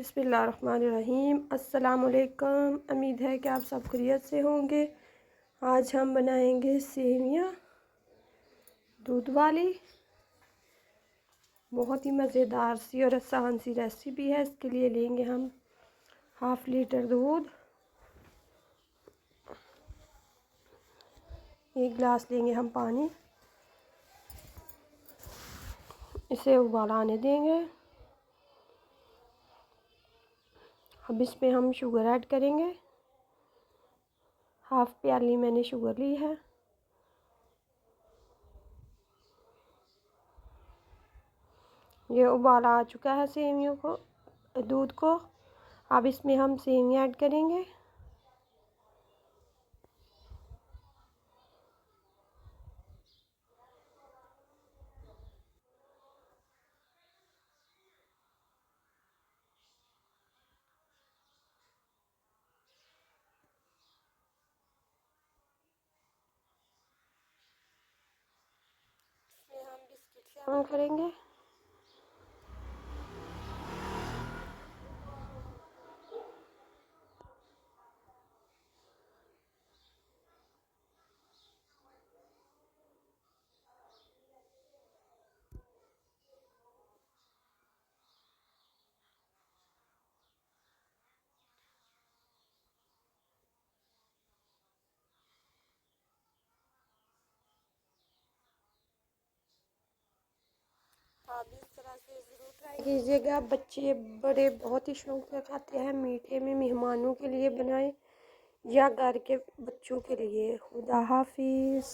बिस्मिल्लाहिर्रहमानिर्रहीम। अस्सलामुअलैकुम। उम्मीद है कि आप सब खैरियत से होंगे। आज हम बनाएंगे सेवियाँ दूध वाली। बहुत ही मज़ेदार सी और आसान सी रेसिपी है। इसके लिए लेंगे हम हाफ़ लीटर दूध, 1 गिलास लेंगे हम पानी, इसे उबाल आने देंगे। अब इसमें हम शुगर ऐड करेंगे। हाफ़ प्याली मैंने शुगर ली है। ये उबाल आ चुका है सेवियों को, दूध को। अब इसमें हम सेवियाँ ऐड करेंगे। इसमें हम बिस्किट शामिल करेंगे। आप इस तरह से ज़रूर ट्राई कीजिएगा। बच्चे बड़े बहुत ही शौक से खाते हैं। मीठे में मेहमानों के लिए बनाएं या घर के बच्चों के लिए। खुदा हाफिज़।